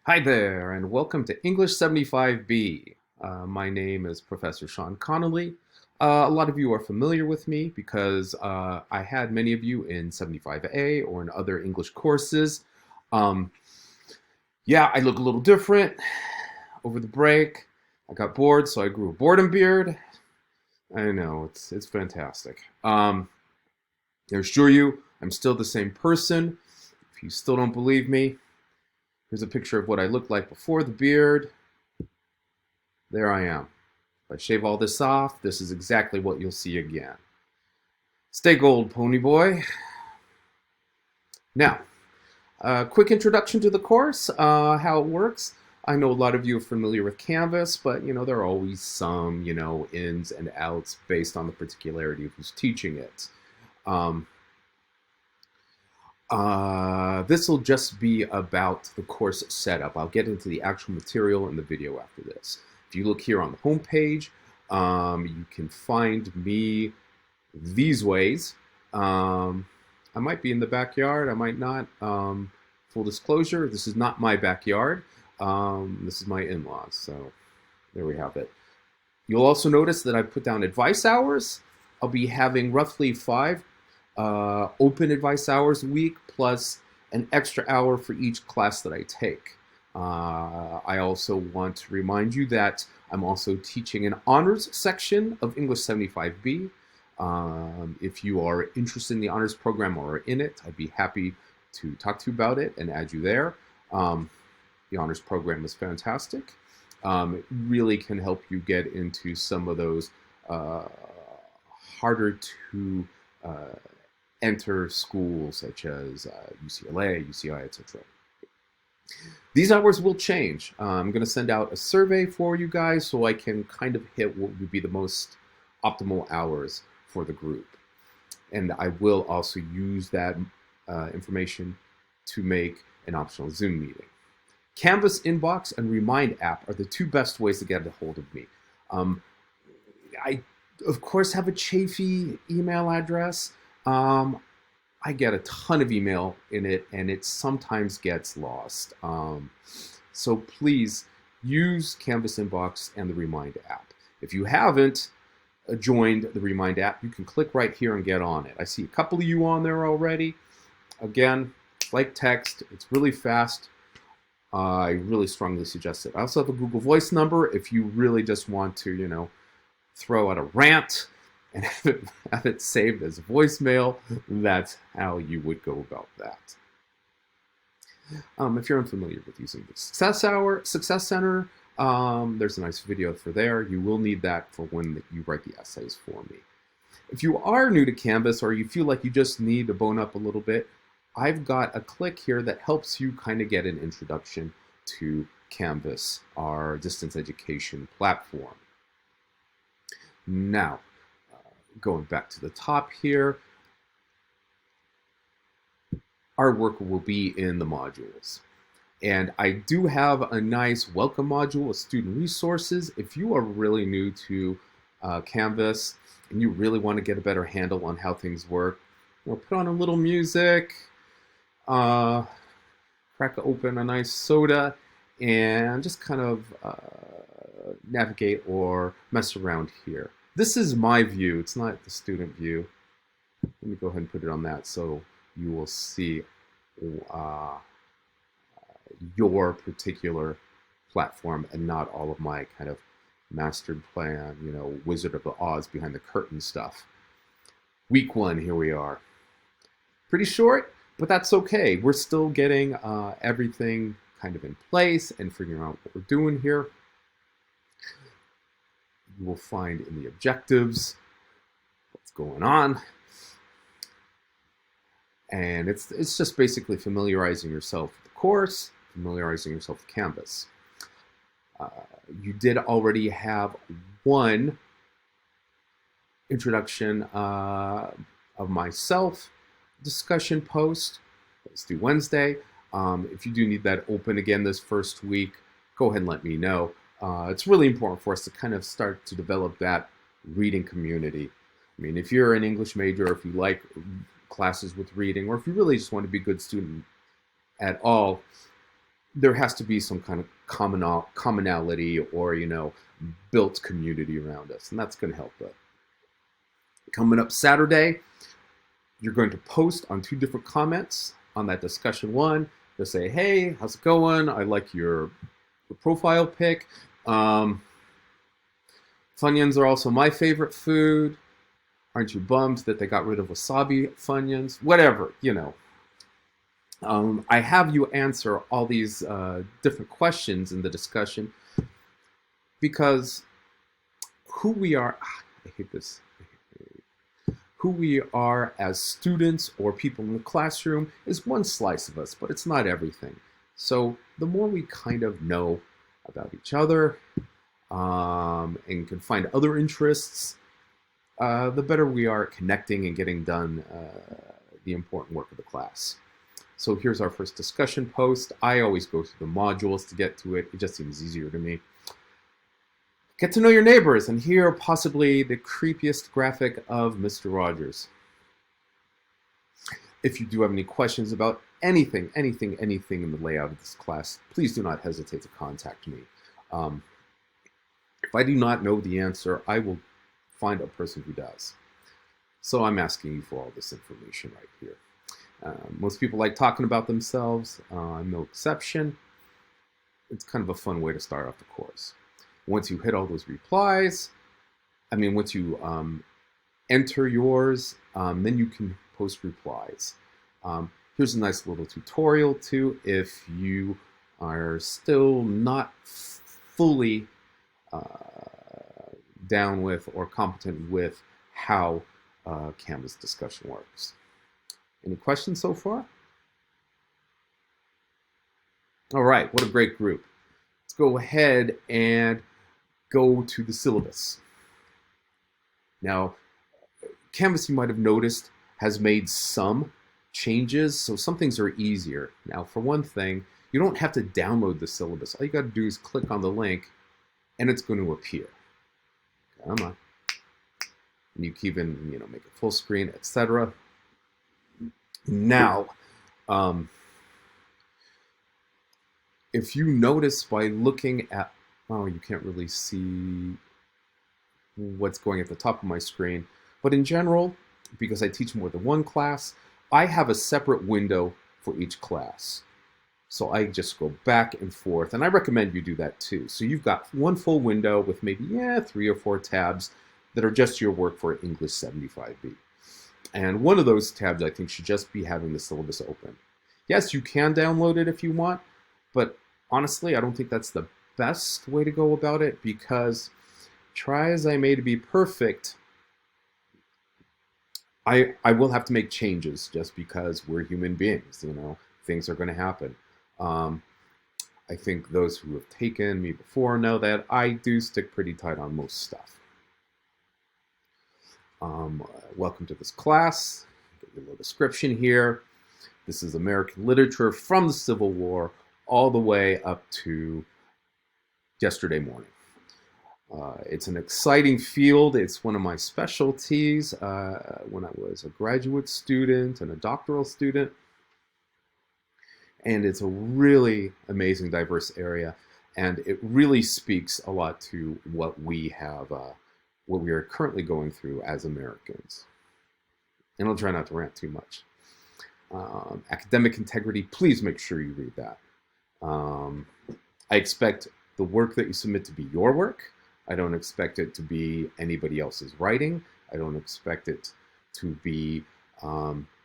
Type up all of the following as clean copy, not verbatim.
Hi there, and welcome to English 75B. My name is Professor Sean Connelly. A lot of you are familiar with me because I had many of you in 75A or in other English courses. Um, yeah, I look a little different over the break. I got bored, so I grew a boredom beard. I know, it's fantastic. I assure you, I'm still the same person. If you still don't believe me, here's a picture of what I looked like before the beard. There I am. If I shave all this off, this is exactly what you'll see again. Stay gold, pony boy. Now, a quick introduction to the course, how it works. I know a lot of you are familiar with Canvas, but there are always some, ins and outs based on the particularity of who's teaching it. This will just be about the course setup. I'll get into the actual material in the video after this. If you look here on the home page, you can find me these ways. I might be in the backyard, I might not. Full disclosure, this is not my backyard. This is my in-laws, so there we have it. You'll also notice that I put down advice hours. I'll be having roughly 5 open advice hours a week, plus an extra hour for each class that I take. I also want to remind you that I'm also teaching an honors section of English 75B. If you are interested in the honors program or are in it, I'd be happy to talk to you about it and add you there. The honors program is fantastic. It really can help you get into some of those harder to enter schools such as UCLA, UCI, etc. These hours will change. I'm going to send out a survey for you guys so I can kind of hit what would be the most optimal hours for the group. And I will also use that information to make an optional Zoom meeting. Canvas Inbox and Remind app are the 2 best ways to get a hold of me. I, of course, have a Chaffey email address. I get a ton of email in it, and it sometimes gets lost. So please use Canvas Inbox and the Remind app. If you haven't joined the Remind app, you can click right here and get on it. I see a couple of you on there already. Again, like text, it's really fast. I really strongly suggest it. I also have a Google Voice number if you really just want to, throw out a rant and have it saved as a voicemail. That's how you would go about that. If you're unfamiliar with using the Success Center, there's a nice video for there. You will need that for when you write the essays for me. If you are new to Canvas or you feel like you just need to bone up a little bit, I've got a click here that helps you kind of get an introduction to Canvas, our distance education platform. Now, going back to the top here, our work will be in the modules. And I do have a nice welcome module with student resources. If you are really new to Canvas and you really want to get a better handle on how things work, put on a little music, crack open a nice soda, and just kind of navigate or mess around here. This is my view. It's not the student view. Let me go ahead and put it on that so you will see your particular platform and not all of my kind of mastered plan, Wizard of the Oz behind the curtain stuff. Week 1, here we are. Pretty short, but that's okay. We're still getting everything kind of in place and figuring out what we're doing here. You will find in the objectives what's going on. And it's just basically familiarizing yourself with the course, familiarizing yourself with Canvas. You did already have one introduction of myself discussion post. Let's do Wednesday. If you do need that open again this first week, go ahead and let me know. It's really important for us to kind of start to develop that reading community. I mean, if you're an English major, if you like classes with reading, or if you really just want to be a good student at all, there has to be some kind of commonality or, built community around us, and that's going to help. But coming up Saturday, you're going to post on 2 different comments on that discussion one. They'll say, hey, how's it going? I like your profile pic. Funyuns are also my favorite food. Aren't you bummed that they got rid of wasabi Funyuns? Whatever, I have you answer all these different questions in the discussion because who we are, I hate this, who we are as students or people in the classroom is one slice of us, but it's not everything. So the more we kind of know about each other and can find other interests, the better we are at connecting and getting done the important work of the class. So here's our first discussion post. I always go through the modules to get to it. It just seems easier to me. Get to know your neighbors, and here possibly the creepiest graphic of Mr. Rogers. If you do have any questions about anything in the layout of this class, please do not hesitate to contact me. If I do not know the answer, I will find a person who does. So I'm asking you for all this information right here. Most people like talking about themselves. I'm no exception. It's kind of a fun way to start off the course. Once you hit all those replies, once you enter yours, then you can post replies. Here's a nice little tutorial too if you are still not fully down with or competent with how Canvas discussion works. Any questions so far? All right, what a great group. Let's go ahead and go to the syllabus. Now, Canvas, you might have noticed, has made some changes, so some things are easier. Now, for one thing, you don't have to download the syllabus. All you got to do is click on the link, and it's going to appear. Come on. And you can even, make it full screen, etc. Now, if you notice by looking at, you can't really see what's going at the top of my screen, but in general, because I teach more than one class, I have a separate window for each class. So I just go back and forth, and I recommend you do that too. So you've got one full window with maybe 3 or 4 tabs that are just your work for English 75B. And one of those tabs, I think, should just be having the syllabus open. Yes, you can download it if you want, but honestly, I don't think that's the best way to go about it, because try as I may to be perfect, I will have to make changes just because we're human beings, things are going to happen. I think those who have taken me before know that I do stick pretty tight on most stuff. Welcome to this class. Get your little description here. This is American literature from the Civil War all the way up to yesterday morning. It's an exciting field. It's one of my specialties when I was a graduate student and a doctoral student. And it's a really amazing, diverse area. And it really speaks a lot to what we have, what we are currently going through as Americans. And I'll try not to rant too much. Academic integrity, please make sure you read that. I expect the work that you submit to be your work. I don't expect it to be anybody else's writing. I don't expect it to be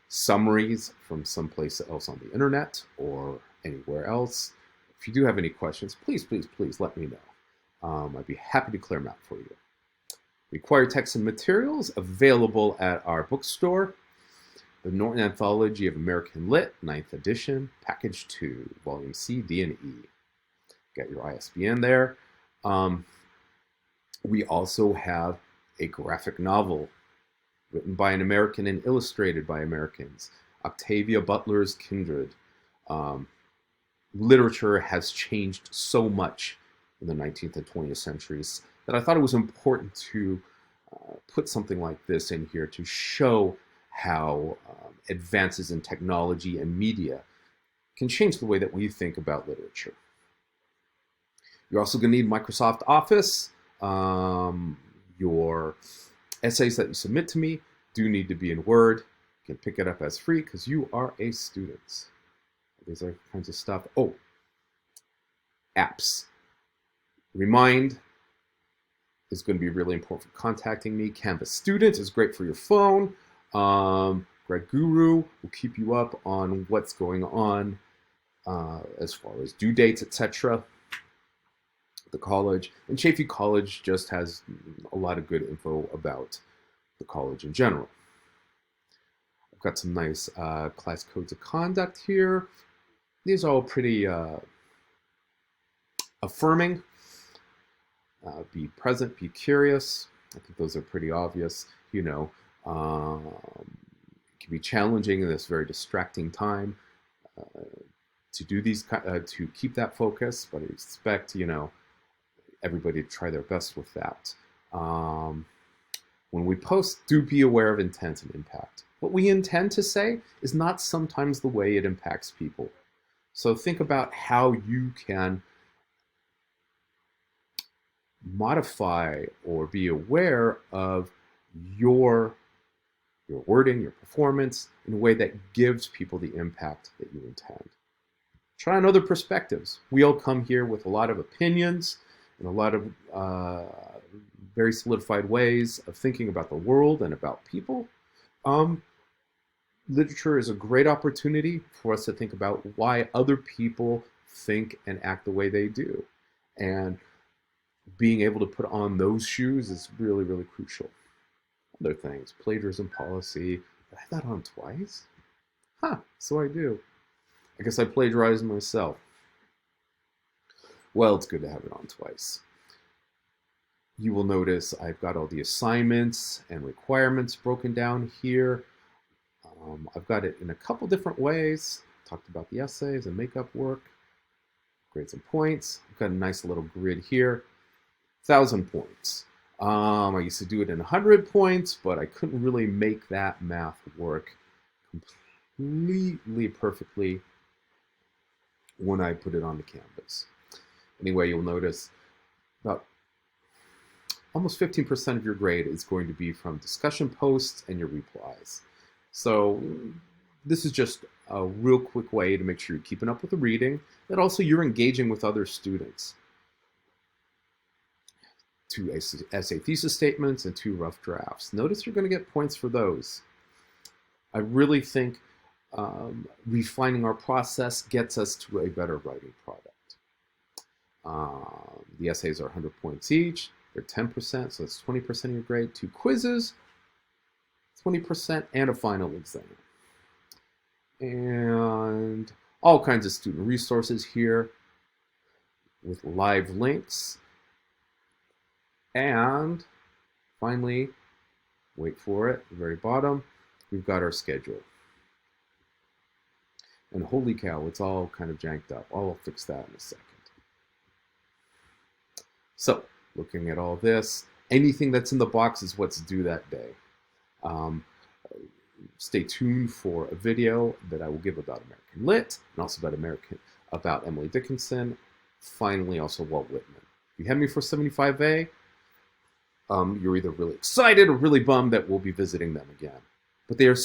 summaries from someplace else on the internet or anywhere else. If you do have any questions, please let me know. I'd be happy to clear them out for you. Required texts and materials available at our bookstore. The Norton Anthology of American Lit, 9th edition, Package 2, Volume C, D, and E. Get your ISBN there. We also have a graphic novel written by an American and illustrated by Americans, Octavia Butler's Kindred. Literature has changed so much in the 19th and 20th centuries that I thought it was important to put something like this in here to show how advances in technology and media can change the way that we think about literature. You're also going to need Microsoft Office. Your essays that you submit to me do need to be in Word. You can pick it up as free because you are a student. These are kinds of stuff. Oh, apps. Remind is going to be really important for contacting me. Canvas Student is great for your phone. Grad Guru will keep you up on what's going on as far as due dates, etc. The college. And Chaffey College just has a lot of good info about the college in general. I've got some nice class codes of conduct here. These are all pretty affirming. Be present, be curious. I think those are pretty obvious. You know, it can be challenging in this very distracting time to do these, to keep that focus, but I expect, you know, everybody to try their best with that. When we post, do be aware of intent and impact. What we intend to say is not sometimes the way it impacts people. So think about how you can modify or be aware of your wording, your performance in a way that gives people the impact that you intend. Try on other perspectives. We all come here with a lot of opinions and a lot of very solidified ways of thinking about the world and about people. Literature is a great opportunity for us to think about why other people think and act the way they do. And being able to put on those shoes is really, really crucial. Other things, plagiarism policy. I had that on twice? Huh, so I do. I guess I plagiarized myself. Well, it's good to have it on twice. You will notice I've got all the assignments and requirements broken down here. I've got it in a couple different ways. Talked about the essays and makeup work, grades and points. I've got a nice little grid here. 1,000 points. I used to do it in 100 points, but I couldn't really make that math work completely perfectly when I put it on the canvas. Anyway, you'll notice about almost 15% of your grade is going to be from discussion posts and your replies. So this is just a real quick way to make sure you're keeping up with the reading, that also you're engaging with other students. 2 essay thesis statements and 2 rough drafts. Notice you're going to get points for those. I really think refining our process gets us to a better writing product. The essays are 100 points each. They're 10%, so that's 20% of your grade. 2 quizzes, 20%, and a final exam. And all kinds of student resources here with live links. And finally, wait for it, the very bottom, we've got our schedule. And holy cow, it's all kind of janked up. I'll fix that in a second. So, looking at all this, anything that's in the box is what's due that day. Stay tuned for a video that I will give about American Lit, and also about Emily Dickinson, finally also Walt Whitman. If you have me for 75A, you're either really excited or really bummed that we'll be visiting them again. But they're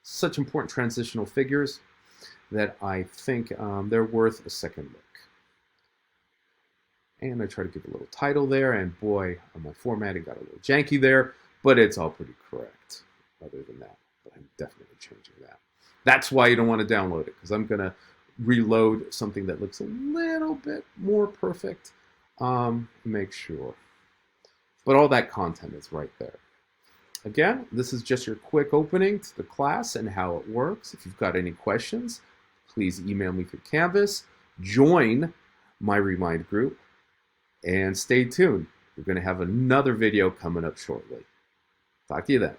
such important transitional figures that I think they're worth a second look. And I try to give a little title there, and boy, on my formatting got a little janky there, but it's all pretty correct other than that. But I'm definitely changing that. That's why you don't want to download it, because I'm going to reload something that looks a little bit more perfect. Make sure. But all that content is right there. Again, this is just your quick opening to the class and how it works. If you've got any questions, please email me through Canvas. Join my Remind group. And stay tuned. We're going to have another video coming up shortly. Talk to you then.